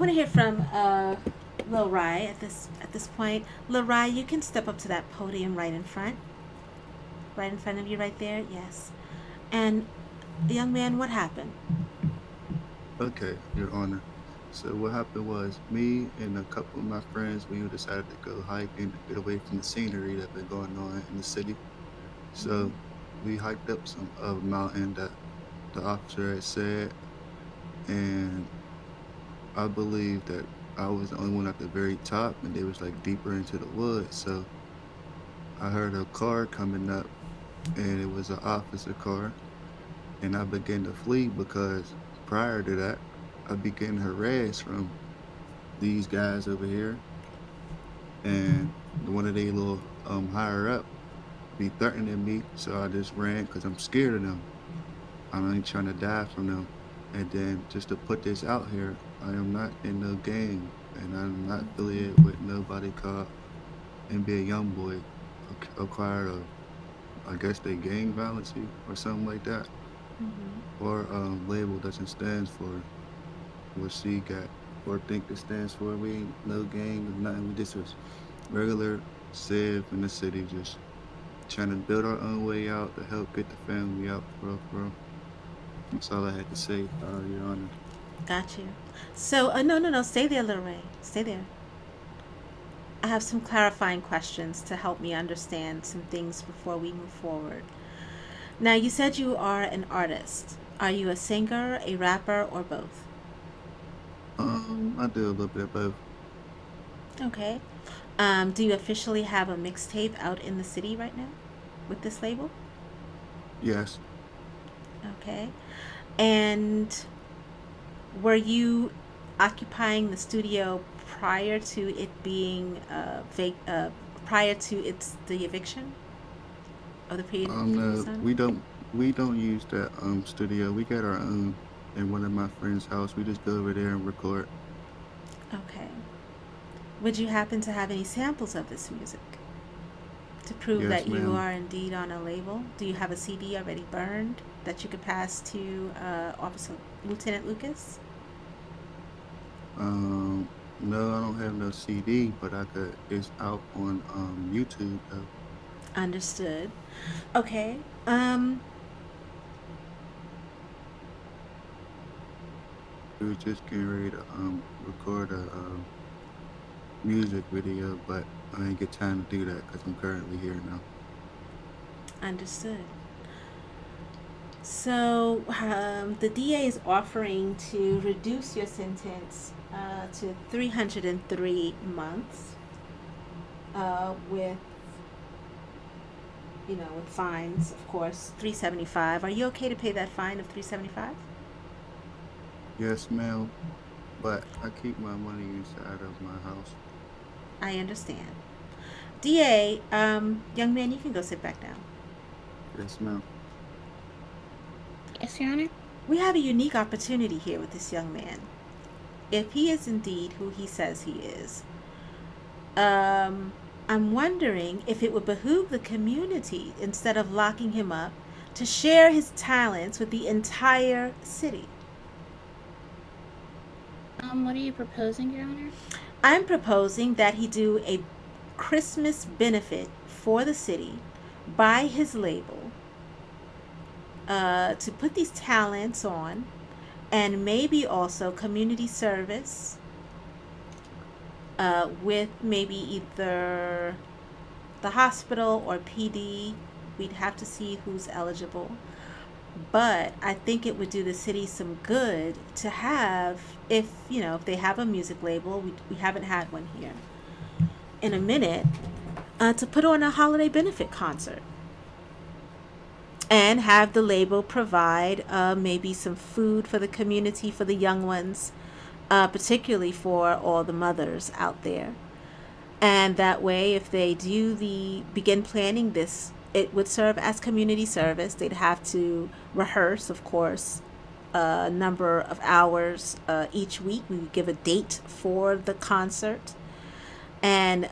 want to hear from Lil Ryu at this point. Lil Ryu, you can step up to that podium right in front of you, right there. Yes. And young man, what happened? Okay, Your Honor. So what happened was me and a couple of my friends, we decided to go hiking to get away from the scenery that been going on in the city. Mm-hmm. So we hiked up some of a mountain that the officer had said, and I believe that I was the only one at the very top, and they was like deeper into the woods. So I heard a car coming up, and it was an officer car, and I began to flee because prior to that, I began harassed from these guys over here, and one of they little higher up be threatening me, so I just ran because I'm scared of them. I'm only trying to die from them. And then just to put this out here, I am not in no gang, and I'm not affiliated with nobody called NBA YoungBoy acquired of, I guess they gang violence or something like that, Mm-hmm. or label doesn't stand for what she got or think it stands for. We ain't no gang or nothing. We just was regular civ in the city, just trying to build our own way out to help get the family out for real, for real. That's all I had to say, Your Honor. Got you. So, no, no, no. Stay there, Lil Ray. Stay there. I have some clarifying questions to help me understand some things before we move forward. Now, you said you are an artist. Are you a singer, a rapper, or both? I do a little bit of both. Okay. Do you officially have a mixtape out in the city right now with this label? Yes. Okay. And were you occupying the studio prior to it being prior to its the eviction of the previous No, owner? we don't use that studio. We got our own in one of my friend's house. We just go over there and record. Okay. Would you happen to have any samples of this music to prove Yes, that you ma'am. are indeed on a label? Do you have a CD already burned that you could pass to Officer Lieutenant Lucas? No, I don't have no CD, but I could. It's out on YouTube though. Understood. Okay. Um. We was just getting ready to record a music video, but I didn't get time to do that because I'm currently here now. Understood. So the DA is offering to reduce your sentence to 303 months with, with fines, of course, 375. Are you okay to pay that fine of 375? Yes, ma'am. But I keep my money inside of my house. I understand. DA, young man, you can go sit back down. Yes, ma'am. Yes, Your Honor. We have a unique opportunity here with this young man. If he is indeed who he says he is, um, I'm wondering if it would behoove the community, instead of locking him up, to share his talents with the entire city. What are you proposing, Your Honor? I'm proposing that he do a Christmas benefit for the city by his label to put these talents on, and maybe also community service with maybe either the hospital or PD. We'd have to see who's eligible. But I think it would do the city some good to have, if they have a music label, we haven't had one here in a minute, to put on a holiday benefit concert and have the label provide maybe some food for the community, for the young ones, particularly for all the mothers out there. And that way, if they do the begin planning this, it would serve as community service. They'd have to rehearse, of course, a number of hours each week. We would give a date for the concert. And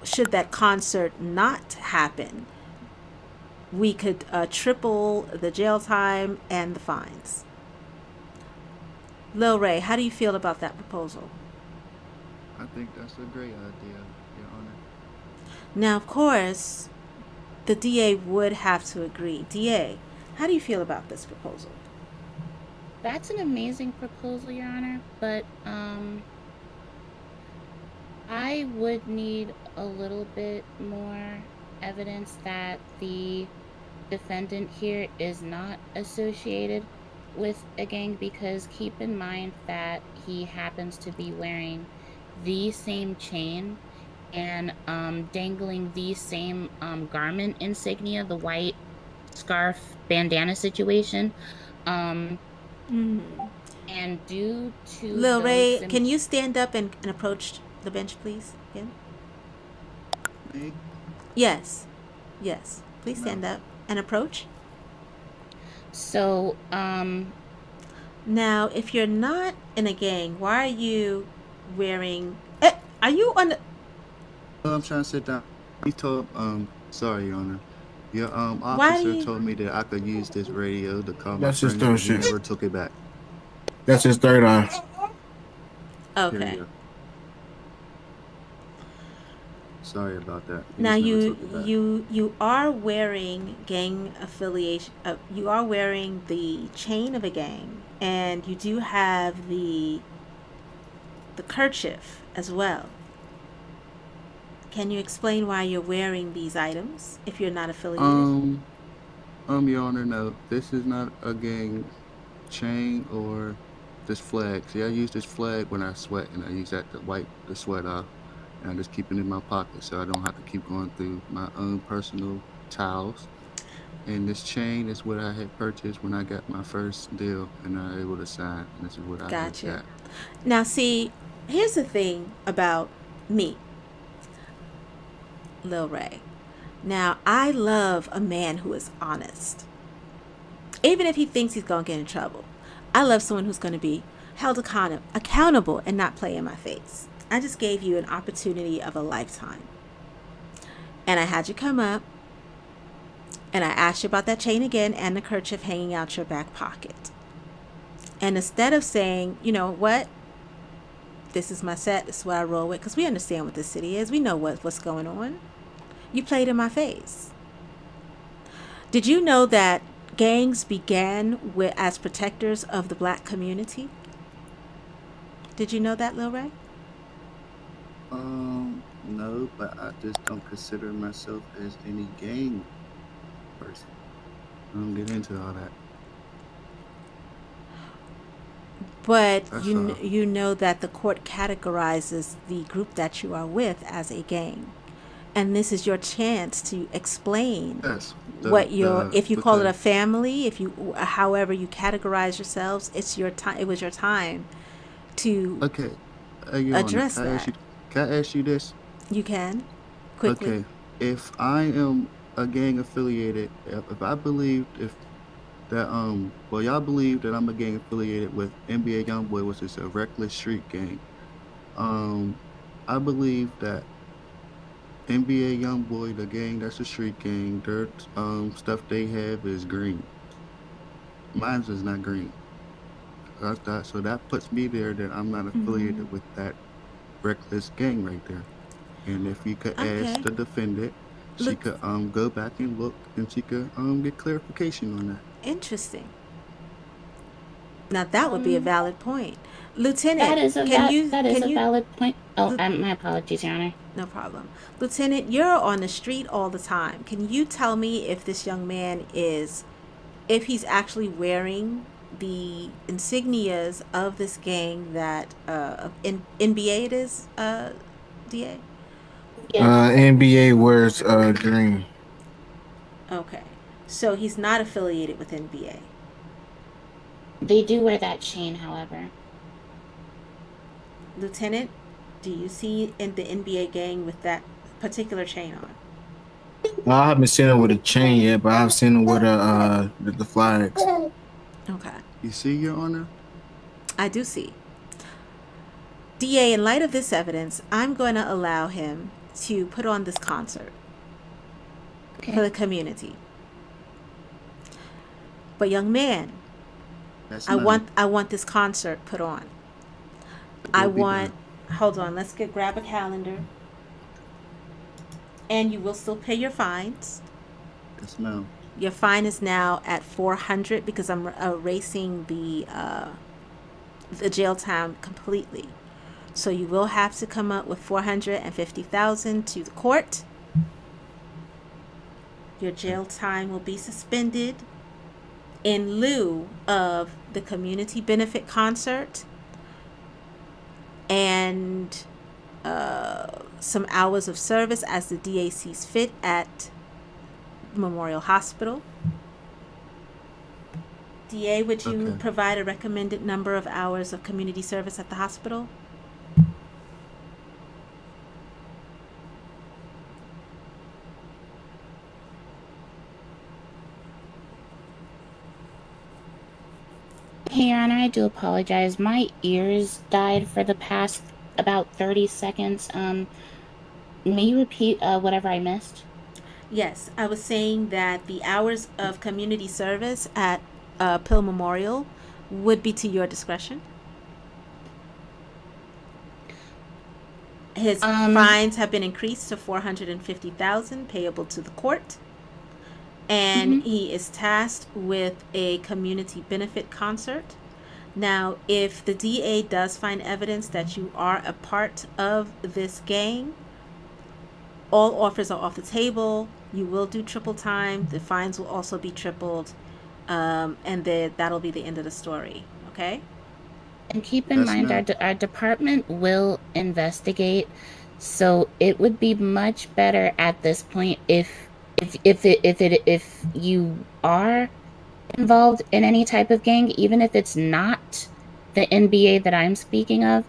should that concert not happen, we could, 3 triple the jail time and the fines. Lil Ray, how do you feel about that proposal? I think that's a great idea, Your Honor. Now, of course, the DA would have to agree. DA, how do you feel about this proposal? That's an amazing proposal, Your Honor, but I would need a little bit more evidence that the defendant here is not associated with a gang, because keep in mind that he happens to be wearing the same chain and dangling the same garment insignia, the white scarf bandana situation. Um, Mm. and due to Lil those Ray, can you stand up and approach the bench, please? Again? Me? Yes. Yes. Please stand No. up and approach. so Now, if you're not in a gang, why are you wearing. Are you on. Oh, I'm trying to sit down. He told, sorry, Your Honor. Your Why do officer you. told me that I could use this radio to call my That's his friends, third but he shift. never took it back. That's his third eye. Here you Okay. go. Sorry about that. He Now just never you took it back. you are wearing gang affiliation. You are wearing the chain of a gang, and you do have the kerchief as well. Can you explain why you're wearing these items if you're not affiliated? Um, Your Honor, no, this is not a gang chain or this flag. See, I use this flag when I sweat, and I use that to wipe the sweat off, and I just keep it in my pocket so I don't have to keep going through my own personal towels. And this chain is what I had purchased when I got my first deal, and I was able to sign. And this is what I had Gotcha. got. Now, see, here's the thing about me, Lil Ray. Now, I love a man who is honest. Even if he thinks he's going to get in trouble, I love someone who's going to be held accountable and not play in my face. I just gave you an opportunity of a lifetime. And I had you come up and I asked you about that chain again and the kerchief hanging out your back pocket. And instead of saying, you know what, this is my set, this is what I roll with, because we understand what this city is, we know what's going on, you played in my face. Did you know that gangs began as protectors of the black community? Did you know that, Lil Ray? No, but I just don't consider myself as any gang person. I don't get into all that. But That's all. you know that the court categorizes the group that you are with as a gang. And this is your chance to explain Yes, what your, if you call it a because family, if you, however you categorize yourselves, it's your time. It was your time to okay, Your Honor, address that. can I ask you this? You can quickly. Okay, if I am a gang affiliated, if I believed if that well y'all believe that I'm a gang affiliated with NBA YoungBoy, which is a reckless street gang. Um, I believe that NBA YoungBoy, the gang that's a street gang, their stuff they have is green. Mine's is not green. So that puts me there that I'm not Hmm. affiliated with that reckless gang right there. And if you could ask Okay. the defendant, she Look, could go back and look and she could get clarification on that. interesting. Now that would be a um valid point. Lieutenant, can you, that is can a you, valid point. Oh, Lieu- my apologies, Your Honor. no problem. Lieutenant, you're on the street all the time. Can you tell me if this young man is, if he's actually wearing the insignias of this gang that, in NBA it is, DA? Yes, NBA wears green. Okay. So he's not affiliated with NBA. they do wear that chain, however. Lieutenant, do you see in the NBA gang with that particular chain on? Well, I haven't seen him with a chain yet, but I've seen him with the flags. Okay. You see, Your Honor? I do see. DA, in light of this evidence, I'm going to allow him to put on this concert for Okay. the community. But, young man, Yes, I ma'am. want this concert put on. It I will be want. done. Hold on. Let's grab a calendar, and you will still pay your fines. Yes, ma'am. Your fine is now at 400 because I'm erasing the jail time completely. So you will have to come up with 450,000 to the court. Your Okay. jail time will be suspended in lieu of the community benefit concert and some hours of service as the DA sees fit at Memorial Hospital. DA, would you Okay. provide a recommended number of hours of community service at the hospital? Hey, Your Honor, I do apologize. My ears died for the past about 30 seconds. May you repeat whatever I missed? Yes, I was saying that the hours of community service at Pill Memorial would be to your discretion. His Um, fines have been increased to 450,000 payable to the court, and mhm. he is tasked with a community benefit concert. Now, if the DA does find evidence that you are a part of this gang, all offers are off the table. You will do triple time. The fines will also be tripled, and then that'll be the end of the story. Okay. And keep in Yes, mind, ma'am. our department will investigate, so it would be much better at this point if you are involved in any type of gang, even if it's not the NBA that I'm speaking of,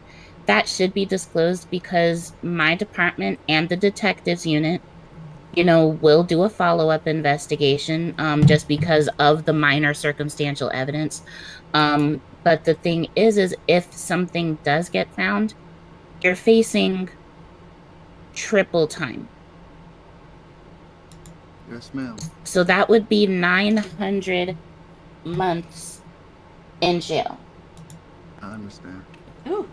that should be disclosed because my department and the detectives unit, will do a follow-up investigation, just because of the minor circumstantial evidence. But the thing is if something does get found, you're facing triple time. Yes, ma'am. So that would be 900 months in jail. I understand. Ooh,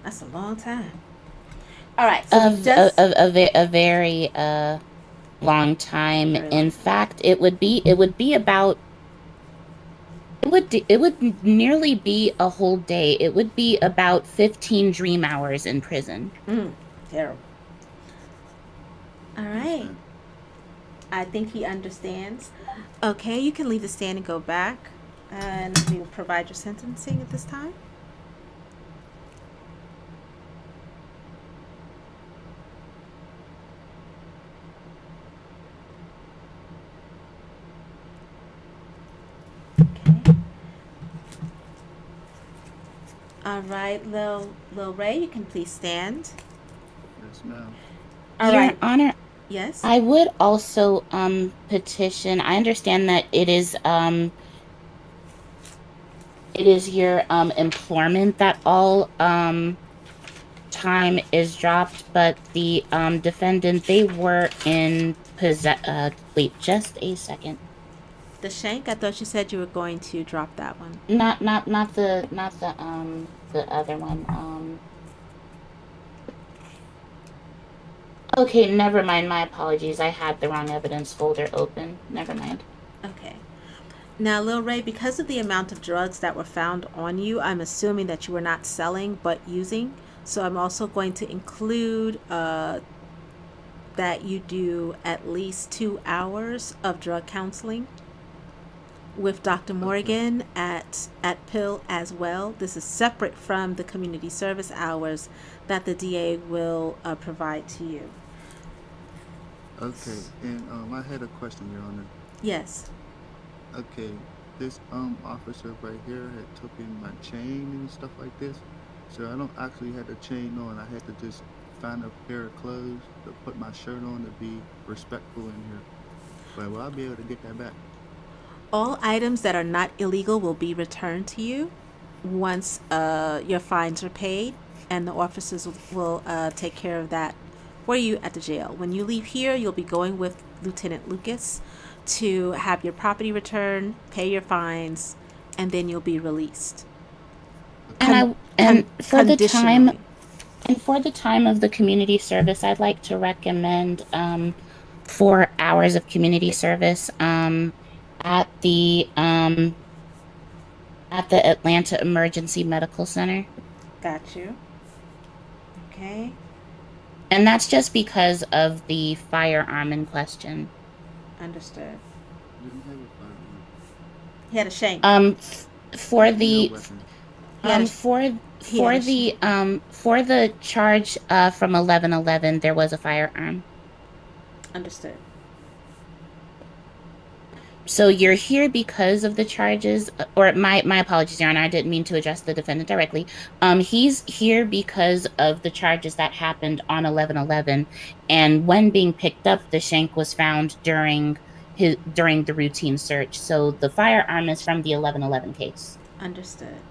that's a long time. All right. So we Of just a very long time. very long In time. fact, it would be about it would nearly be a whole day. It would be about 15 dream hours in prison. Terrible. All I right. understand. I think he understands. Okay, you can leave the stand and go back, and we will provide your sentencing at this time. Okay. All right, Lil Ray, you can please stand. Yes, ma'am. All Your right. Honor, Yes. I would also petition. I understand that it is your employment that all time is dropped, but the defendant, they were in possess wait just a second. The shank. I thought you said you were going to drop that one. Not the other one. Okay, never mind. My apologies. I had the wrong evidence folder open. Never mind. Okay. Now, Lil Ray, because of the amount of drugs that were found on you, I'm assuming that you were not selling but using. So I'm also going to include that you do at least 2 hours of drug counseling with Dr. Okay. Morgan at Pill as well. This is separate from the community service hours that the DA will provide to you. Okay. And I had a question, Your Honor. Yes. Okay. This officer right here had taken my chain and stuff like this. So I don't actually have the chain on. I had to just find a pair of clothes to put my shirt on to be respectful in here. But will I be able to get that back? All items that are not illegal will be returned to you once your fines are paid, and the officers will take care of that for you at the jail. When you leave here, you'll be going with Lieutenant Lucas to have your property returned, pay your fines, and then you'll be released. And for the time Conditionally. and for the time of the community service, I'd like to recommend 4 hours of community service at the Atlanta Emergency Medical Center. Got you. Okay. And that's just because of the firearm in question. Understood. Didn't have a firearm. He had a shank. For No the weapon. He had a- for the charge from 11/11, there was a firearm. Understood. So you're here because of the charges, or my apologies, Your Honor. I didn't mean to address the defendant directly. He's here because of the charges that happened on 11/11, and when being picked up, the shank was found during the routine search. So the firearm is from the 11/11 case. Understood.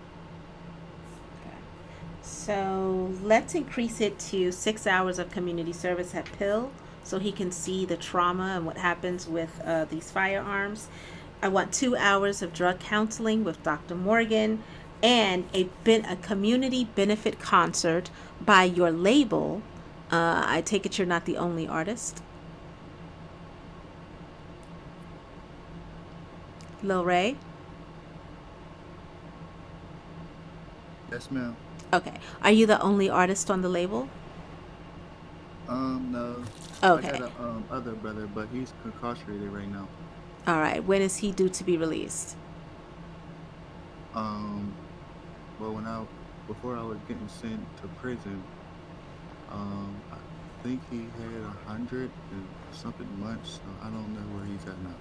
Okay. So let's increase it to 6 hours of community service at Pill so he can see the trauma and what happens with these firearms. I want 2 hours of drug counseling with Dr. Morgan and a community benefit concert by your label. I take it you're not the only artist. Lil Ray? Yes, ma'am. Okay. Are you the only artist on the label? No. Okay. I got a other brother, but he's incarcerated right now. All right. When is he due to be released? Well, before I was getting sent to prison, I think he had 100 and something months. So I don't know where he's at now.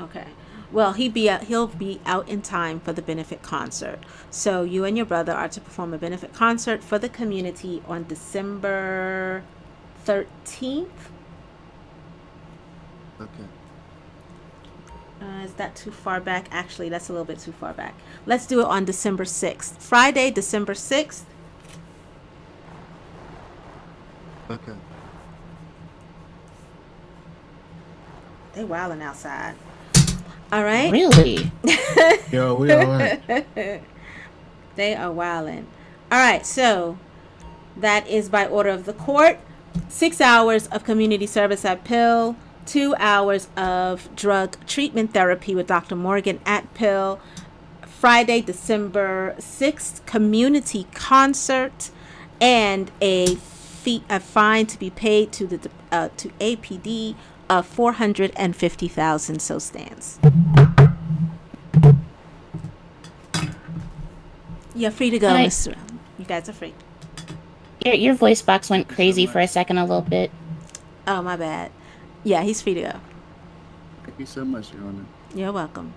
Okay. Well, he'll be out in time for the benefit concert. So you and your brother are to perform a benefit concert for the community on December 13th. Okay. Is that too far back? Actually, that's a little bit too far back. Let's do it on December 6th. Friday, December 6th. Okay. They wilding outside. All right. Really? Yo, we all right. They are wilding. All right. So that is by order of the court. 6 hours of community service at Pill. 2 hours of drug treatment therapy with Dr. Morgan at Pill. Friday, December 6th, community concert, and a fine to be paid to APD of 450,000. So stands. You're free to go, Mr. You guys are free. Your voice box went Thank you so crazy for a much. second, a little bit. Oh, my bad. Yeah, he's free to go. Thank you so much, Your Honor. You're welcome.